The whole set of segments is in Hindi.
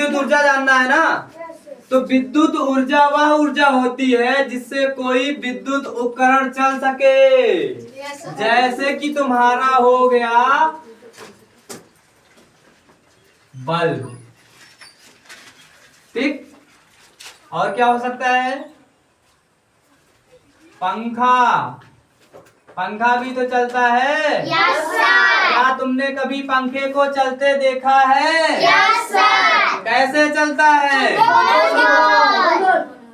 विद्युत ऊर्जा जानना है ना। तो विद्युत ऊर्जा वह ऊर्जा होती है जिससे कोई विद्युत उपकरण चल सके। जैसे कि तुम्हारा हो गया बल्ब, ठीक। और क्या हो सकता है? पंखा, पंखा भी तो चलता है। Yes sir. क्या तुमने कभी पंखे को चलते देखा है? Yes sir. कैसे चलता है?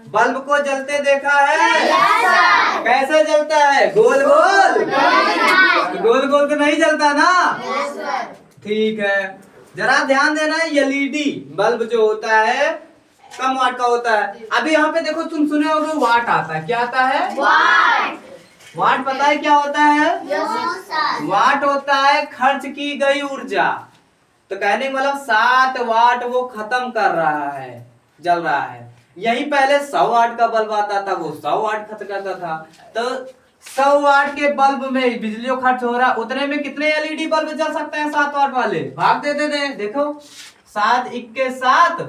बल्ब को जलते देखा है? Yes sir. कैसे जलता है? गोल गोल? गोल गोल तो नहीं जलता ना। Yes sir. ठीक है, जरा ध्यान देना। एलईडी बल्ब जो होता है कम वाट का होता है। अभी यहाँ पे देखो, तुम सुने होगे वाट आता है। क्या आता है? वाट। वाट पता है क्या होता है? Yes sir. वाट होता है खर्च की गई ऊर्जा। तो कहने का मतलब 7 वाट वो खत्म कर रहा है, जल रहा है। यही पहले 100 वाट का बल्ब आता था, वो 100 वाट खर्च करता था। तो 100 वाट के बल्ब में बिजली जो खर्च हो रहा है, उतने में कितने एलईडी बल्ब जल सकते हैं? 7 वाट वाले। भाग देते थे, देखो 7 इक्के 7,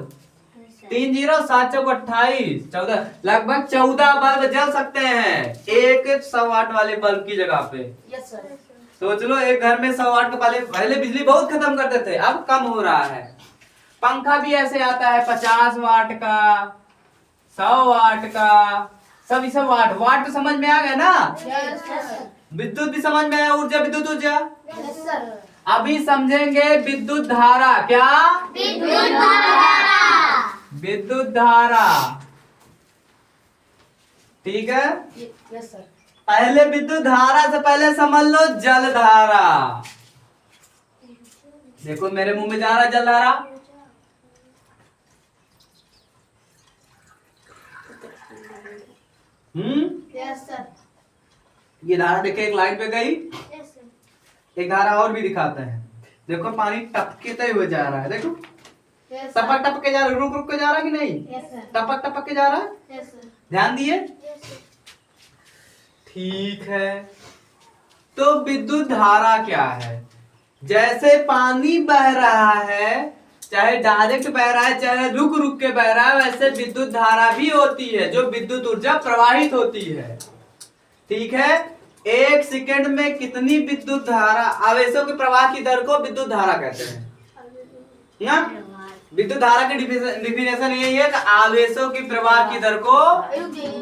3 0 7 चौक 28, 14, लगभग 14 बल्ब जल सकते हैं एक 100 वाट वाले बल्ब की जगह पे। Yes sir. सोच लो, एक घर में 100 वाट के पहले बिजली बहुत खत्म करते थे, अब कम हो रहा है। पंखा भी ऐसे आता है 50 वाट का, 100 वाट का, सब सब वाट। वाट तो समझ में आ गया ना। Yes sir. विद्युत भी समझ में आया, ऊर्जा विद्युत ऊर्जा। Yes sir. अभी समझेंगे विद्युत धारा। क्या? विद्युत धारा। विद्युत धारा, ठीक है। Yes sir. पहले विद्युत धारा से पहले समझ लो जल धारा। देखो मेरे मुंह में जा रहा है जल धारा। Yes sir. ये धारा देखे एक लाइन पे गई, यस सर। एक धारा और भी दिखाता है। देखो पानी टपकते हुए जा रहा है, देखो यस टपक टपक के जा रहा है, रुक रुक के जा रहा है कि नहीं? Yes sir. टपक टपक के जा रहा है। Yes sir. ध्यान दिए? Yes sir. ठीक है, तो विद्युत धारा क्या है? जैसे पानी बह रहा है, चाहे डायरेक्ट बह रहा है चाहे रुक रुक के बह रहा है, वैसे विद्युत धारा भी होती है जो विद्युत ऊर्जा प्रवाहित होती है। ठीक है, 1 सेकंड में कितनी विद्युत धारा, आवेशों के प्रवाह की दर को विद्युत धारा कहते हैं ना। विद्युत धारा की डिफिनेशन यही है कि आवेशों की प्रवाह की दर को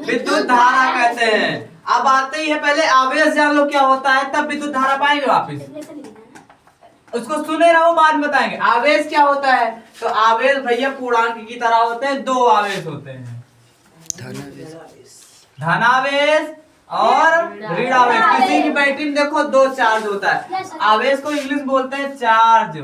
विद्युत धारा कहते हैं। अब आते ही है, पहले आवेश जान लो क्या होता है, तब विद्युत धारा पाएंगे वापस। उसको सुने रहो, बाद में बताएंगे आवेश क्या होता है। तो आवेश भैया पूर्णांक की तरह होते हैं, 2 आवेश होते हैं, धनावेश और ऋणावेश। किसी की बैटरी में देखो 2 चार्ज होता है। आवेश को इंग्लिश बोलते हैं चार्ज।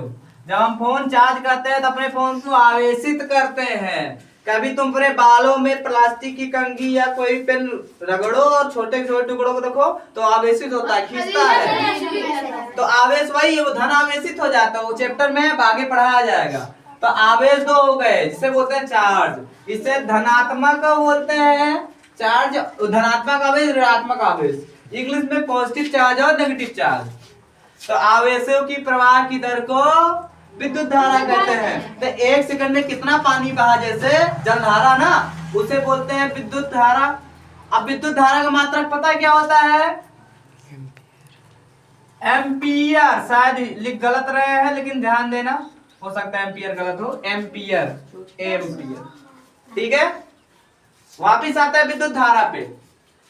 जब हम फोन चार्ज करते हैं तो अपने फोन को आवेशित करते हैं। कभी तुम अपने बालों में प्लास्टिक की कंघी या कोई पेन रगड़ो और छोटे छोटे टुकड़ों को देखो तो आवेशित होता है, खींचता है। तो आवेश वही है, वो धन आवेशित हो जाता है। वो चैप्टर में आगे पढ़ाया जाएगा। तो आवेश 2 हो गए, जिसे बोलते हैं चार्ज। इसे धनात्मक बोलते हैं चार्ज, धनात्मक आवेश, ऋणात्मक आवेश। इंग्लिश में पॉजिटिव चार्ज और नेगेटिव चार्ज। तो आवेशों की प्रवाह की दर को विद्युत धारा कहते हैं। तो 1 सेकंड में कितना पानी बहा, जैसे जलधारा ना, उसे बोलते हैं विद्युत धारा। अब विद्युत धारा का मात्रक पता है क्या होता है? एम्पियर। शायद लिख गलत रहे हैं, लेकिन ध्यान देना, हो सकता है एम्पियर गलत हो। एम्पियर, एम्पियर, ठीक है। वापिस आता है विद्युत धारा पे।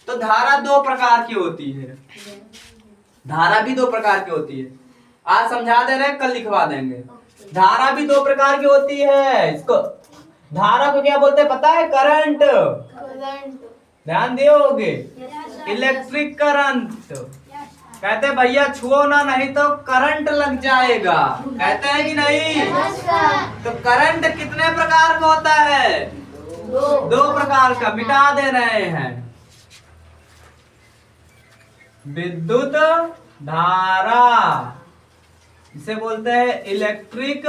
तो धारा 2 प्रकार की होती है, धारा भी 2 प्रकार की होती है। आज समझा दे रहे, कल लिखवा देंगे। धारा भी 2 प्रकार की होती है। इसको धारा को क्या बोलते हैं पता है? करंट। ध्यान दियोगे, इलेक्ट्रिक करंट कहते हैं। भैया छुओ ना, नहीं तो करंट लग जाएगा, कहते हैं कि नहीं? तो करंट कितने प्रकार का होता है? 2 प्रकार का। मिटा दे रहे हैं। विद्युत धारा, इसे बोलते हैं इलेक्ट्रिक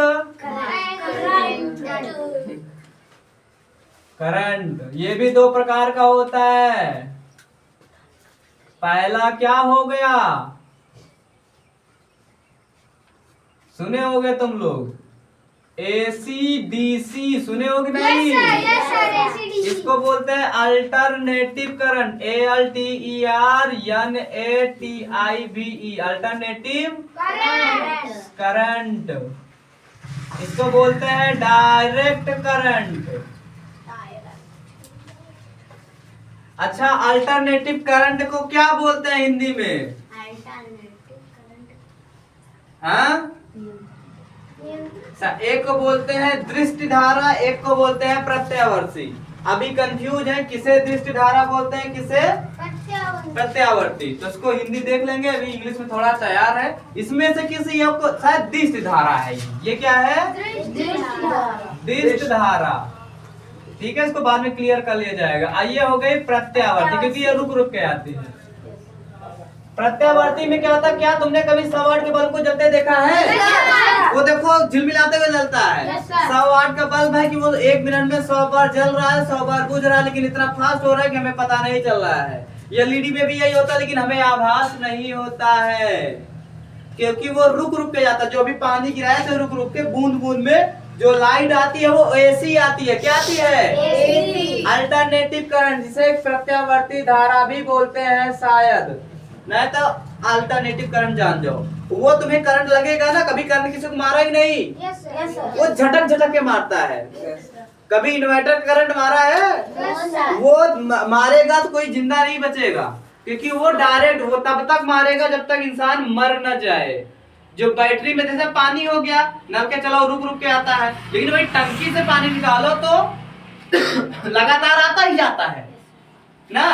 करंट। ये भी 2 प्रकार का होता है। पहला क्या हो गया, सुने होगे तुम लोग, AC/DC सुने होगी नहीं? इसको बोलते हैं alternative current, ALTERNATIVE, alternative current. इसको बोलते हैं डायरेक्ट करंट। अच्छा, अल्टरनेटिव करंट को क्या बोलते हैं हिंदी में? हाँ, एक को बोलते हैं दृष्टि धारा, एक को बोलते हैं प्रत्यावर्ती। अभी कंफ्यूज है किसे दृष्टि धारा बोलते हैं, किसे प्रत्यावर्ती। तो इसको हिंदी देख लेंगे, अभी इंग्लिश में थोड़ा तैयार है। इसमें से किसी एक को शायद दृष्टि धारा है। ये क्या है? दृष्टि धारा। ठीक है, इसको बाद में क्लियर कर लिया जाएगा। आइए, हो गई प्रत्यावर्ती, क्योंकि ये रुक रुक के आती है। प्रत्यावर्ती में क्या होता है? क्या तुमने कभी 100 वाट के बल्ब को जलते देखा है? वो देखो झिलमिलाते हुए जलता है। 100 वाट का बल्ब है कि वो 1 मिनट में 100 बार जल रहा है, 100 बार बुझ रहा है, लेकिन इतना फास्ट हो रहा है कि हमें पता नहीं चल रहा है। एलईडी में भी यही होता है, लेकिन हमें आभास नहीं होता है, क्योंकि वो रुक रुक के जाता है। जो भी पानी गिराया तो रुक रुक के बूंद बूंद में जो लाइट आती है वो AC आती है। क्या आती है? अल्टरनेटिव करंट, जिसे प्रत्यावर्ती धारा भी बोलते हैं शायद, नहीं तो अल्टरनेटिव करंट जान जाओ। वो तुम्हें करंट लगेगा ना, कभी करंट किसी को मारा ही नहीं, वो झटक झटक के मारता है। कभी इन्वर्टर करंट मारा है? वो मारेगा तो कोई जिंदा नहीं बचेगा, क्योंकि वो डायरेक्ट, वो तब तक मारेगा जब तक इंसान मर न जाए। जो बैटरी में जैसे पानी हो गया, नल के चलाओ रुक रुक के आता है, लेकिन भाई टंकी से पानी निकालो तो लगातार आता ही जाता है ना।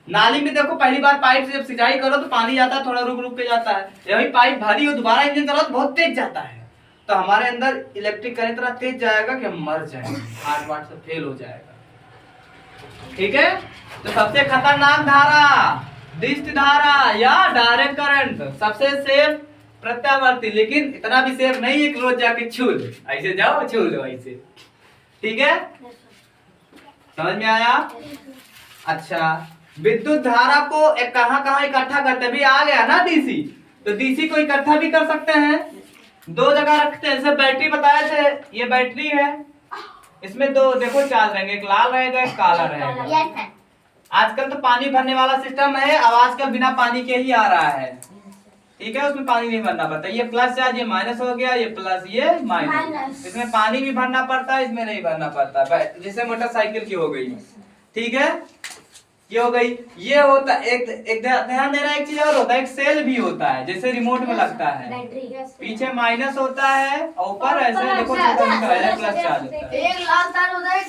नाली में देखो, पहली बार पाइप से जब सिंचाई करो तो पानी जाता है, थोड़ा रुक रुक के जाता है। जब पाइप भारी हो, दोबारा इंजन करो तो बहुत तेज जाता है। तो हमारे अंदर इलेक्ट्रिक करंट इतना तेज जाएगा कि हम मर जाएंगे, हार्ट वार्ट से फेल हो जाएगा। ठीक है, तो सबसे खतरनाक धारा दृष्टि धारा या डायरेक्ट करंट, सबसे सेफ प्रत्यावर्ती। लेकिन इतना भी सेफ नहीं है कि रोज जाके छू लो, ऐसे जाओ छू लो ऐसे। ठीक है, समझ में आया? अच्छा, विद्युत धारा को कहां कहां इकट्ठा करते हैं? भी आ गया ना डीसी, तो डीसी को इकट्ठा भी कर सकते हैं, 2 जगह रखते हैं। जैसे बैटरी बताए थे, ये बैटरी है, इसमें 2 देखो चार्ज रहेंगे, एक लाल रहेगा, एक काला रहेगा। आजकल तो पानी भरने वाला सिस्टम है, अब आजकल बिना पानी के ही आ रहा है। ठीक है, उसमें पानी नहीं भरना पड़ता। ये प्लस चार्ज, ये माइनस हो गया, ये प्लस, ये माइनस। इसमें पानी भी भरना पड़ता है, इसमें नहीं भरना पड़ता, जैसे मोटरसाइकिल की हो गई। ठीक है, ये हो गई। ये होता एक ध्यान देना, एक चीज और होता है, एक सेल भी होता है, जैसे रिमोट में लगता है, पीछे माइनस होता है और ऊपर ऐसे देखो छोटा निकल है, प्लस चार्ज होता है। एक लाल तार होता है,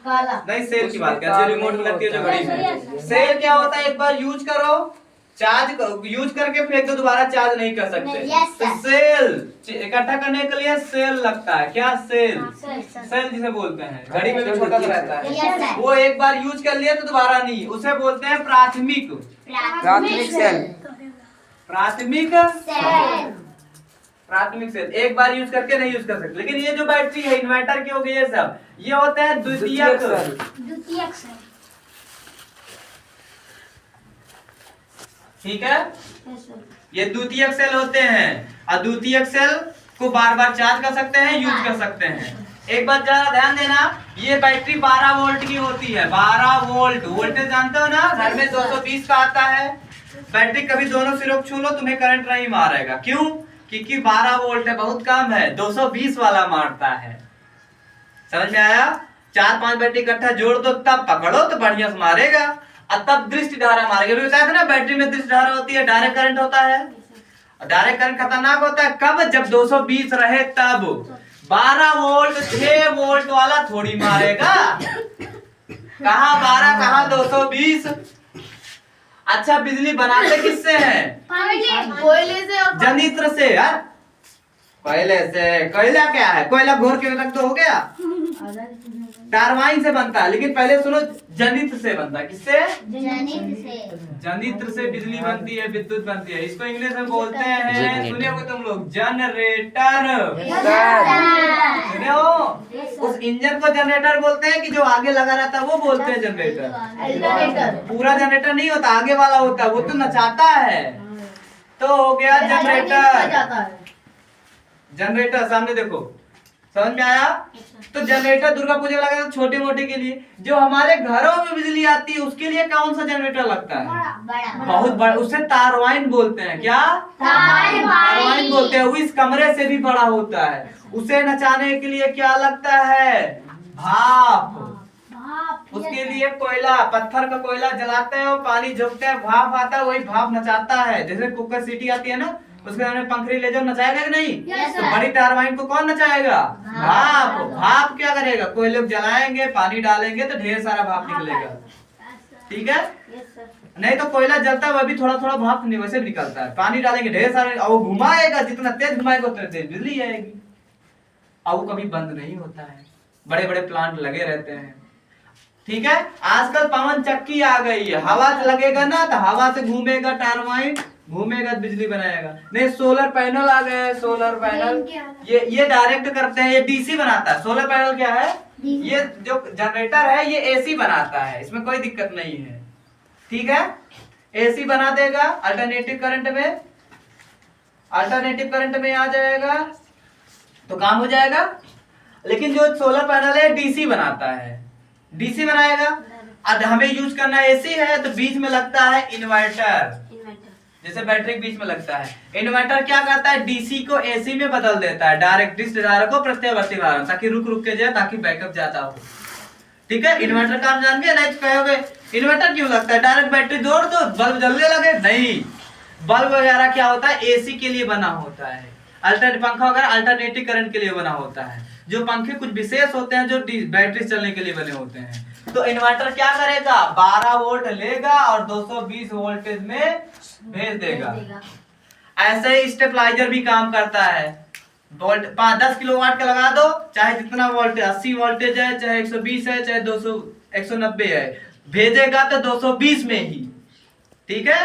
काला। नहीं, सेल की बात कर, जो रिमोट में लगती है, जो घड़ी में। सेल क्या होता है? एक बार यूज करो, चार्ज यूज करके फेंक दो, दोबारा चार्ज नहीं कर सकते। तो सेल इकट्ठा करने के लिए सेल लगता है। क्या? सेल। सेल जिसे बोलते हैं, घड़ी में भी छोटा सा रहता है। वो एक बार यूज कर लिया तो दोबारा नहीं, उसे बोलते हैं प्राथमिक सेल। प्राथमिक सेल एक बार यूज करके नहीं यूज कर सकते। लेकिन ये जो बैटरी है, इन्वर्टर की हो गई, ये सब, ये होते हैं द्वितीयक सेल। ठीक है, ये द्वितीयक सेल होते हैं, और द्वितीयक सेल को बार बार चार्ज कर सकते हैं, यूज कर सकते हैं। एक बात जरा ध्यान देना, ये बैटरी 12 वोल्ट की होती है। 12 वोल्ट, वोल्टेज जानते हो ना, घर में 220 का आता है। बैटरी कभी दोनों सिरों छू लो, तुम्हें करंट नहीं मारेगा। क्यों? क्योंकि 12 वोल्ट है, बहुत कम है, 220 वाला मारता है। समझ में आया? 4-5 बैटरी इकट्ठा जोड़ दो, तब पकड़ो तो बढ़िया से मारेगा, और तब दृष्टि धारा मारेगा। भी बताया था ना, बैटरी में दृष्टि धारा होती है, डायरेक्ट करंट होता है। डायरेक्ट करंट खतरनाक होता है कब? जब 220 रहे तब। 12 वोल्ट 6 वोल्ट वाला थोड़ी मारेगा। कहाँ 12 कहाँ 220। अच्छा, बिजली बनाते किससे हैं? कोयले से और जनित्र से। यार कोयले से, कोयला क्या है? कोयला घोर के रख तो हो गया, टरबाइन से बनता है। लेकिन पहले सुनो, जनित्र से बनता है। किससे? जनित्र से बिजली बनती है, विद्युत बनती है। इसको इंग्लिश में बोलते हैं, सुने होगे तुम लोग, जनरेटर। सुने हो? उस इंजन को जनरेटर बोलते हैं कि जो आगे लगा रहता है, वो बोलते हैं जनरेटर। पूरा जनरेटर नहीं होता, आगे वाला होता है, वो तो नचाता है। तो हो गया जनरेटर। जनरेटर सामने देखो, समझ में आया? तो जनरेटर दुर्गा पूजा में लगा था छोटे मोटे के लिए। जो हमारे घरों में बिजली आती है उसके लिए कौन सा जनरेटर लगता है? बहुत बड़ा, उसे तारवाइन बोलते हैं। क्या? तारवाइन बोलते हैं। वो इस कमरे से भी बड़ा होता है। उसे नचाने के लिए क्या लगता है? भाप। उसके लिए कोयला, पत्थर का कोयला जलाते हैं और पानी झोंकते हैं, भाप आता है, वही भाप नचाता है। जैसे कुकर सीटी आती है ना, उसके सामने पंखड़ी ले जाओ, नचाएगा कि नहीं? तो बड़ी टरबाइन को कौन नचाएगा? भाप। भाप क्या करेगा? कोयले को जलाएंगे, पानी डालेंगे तो ढेर सारा भाप निकलेगा। ठीक है? नहीं तो कोयला जलता है वह भी थोड़ा थोड़ा भाप वैसे भी निकलता है। पानी डालेंगे ढेर सारे, और वो घुमाएगा, जितना तेज घुमाएगा उतना तेज बिजली आएगी। और वो कभी बंद नहीं होता है। बड़े बड़े प्लांट लगे रहते हैं। ठीक है? आजकल पवन चक्की आ गई है, हवा से लगेगा ना तो हवा से घूमेगा टरबाइन, घूमेगा बिजली बनाएगा। नहीं, सोलर पैनल आ गए। सोलर पैनल ये डायरेक्ट करते हैं, ये डीसी बनाता है। सोलर पैनल क्या है? ये जो जनरेटर है ये एसी बनाता है, इसमें कोई दिक्कत नहीं है। ठीक है? एसी बना देगा, अल्टरनेटिव करंट में, अल्टरनेटिव करंट में आ जाएगा तो काम हो जाएगा। लेकिन जो सोलर पैनल है डीसी बनाता है, डीसी बनाएगा। अब हमें यूज करना एसी है तो बीच में लगता है इन्वर्टर, जैसे बैटरी के बीच में लगता है। इन्वर्टर क्या करता है? डीसी को एसी में बदल देता है, डायरेक्ट धारा को प्रत्यावर्ती धारा, ताकि रुक रुक के जाए, ताकि बैकअप ज्यादा हो। ठीक है? इन्वर्टर काम जान गए? नहीं कहोगे इन्वर्टर क्यों लगता है? डायरेक्ट बैटरी जोड़ दो, बल्ब जलने लगे। नहीं, बल्ब वगैरह क्या होता है? एसी के लिए बना होता है। अल्टरनेटिव पंखा वगैरह अल्टरनेटिव करंट के लिए बना होता है। जो पंखे कुछ विशेष होते हैं जो बैटरी चलने के लिए बने होते हैं। तो इन्वर्टर क्या करेगा? 12 वोल्ट लेगा और 220 वोल्टेज में भेज देगा। ऐसे ही स्टेबलाइजर भी काम करता है। वोल्ट 5-10 किलोवाट का लगा दो, चाहे जितना वोल्टेज, 80 वोल्टेज है, चाहे 120 है, चाहे 200 190 है, भेजेगा तो 220 में ही। ठीक है?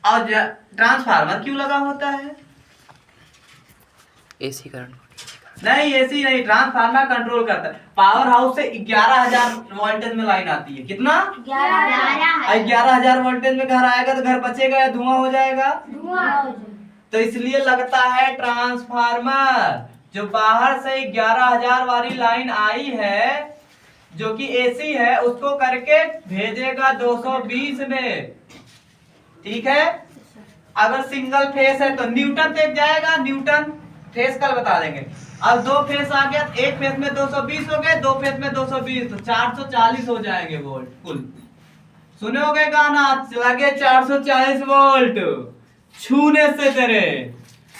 और ट्रांसफार्मर क्यों लगा होता है? एसी करंट नहीं, एसी नहीं, ट्रांसफार्मर कंट्रोल करता है। पावर हाउस से 11,000 वोल्टेज में लाइन आती है। कितना? 11,000 वोल्टेज में घर आएगा तो घर बचेगा या धुआं हो जाएगा? तो इसलिए लगता है ट्रांसफार्मर। जो बाहर से 11,000 वाली लाइन आई है जो कि एसी है, उसको करके भेजेगा 220 में। ठीक है? अगर सिंगल फेस है तो न्यूटन तक जाएगा। न्यूटन फेस कल बता देंगे। अब 2 फेस आ गया, एक फेस में 220 हो गए, 2 फेस में 220 तो 440 हो जाएंगे वोल्ट कुल। सुने होगे गाना, लगे 440 वोल्ट छूने से तेरे।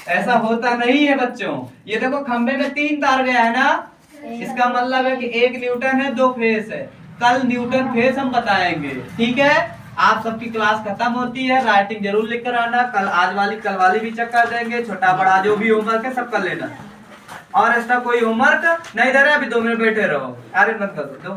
ऐसा होता नहीं है बच्चों। ये देखो खंबे में 3 तार गया है ना, इसका मतलब है कि 1 न्यूटन है, 2 फेस है। कल न्यूटन फेस हम बताएंगे। ठीक है? आप सबकी क्लास खत्म होती है, राइटिंग जरूर लिख कर आना। कल आज वाली कल वाली भी चेक कर देंगे। छोटा बड़ा जो भी होमवर्क है सब कर लेना। और ऐसा कोई होमवर्क नहीं दे रहा, अभी 2 मिनट बैठे रहो। अरे मत कर दो।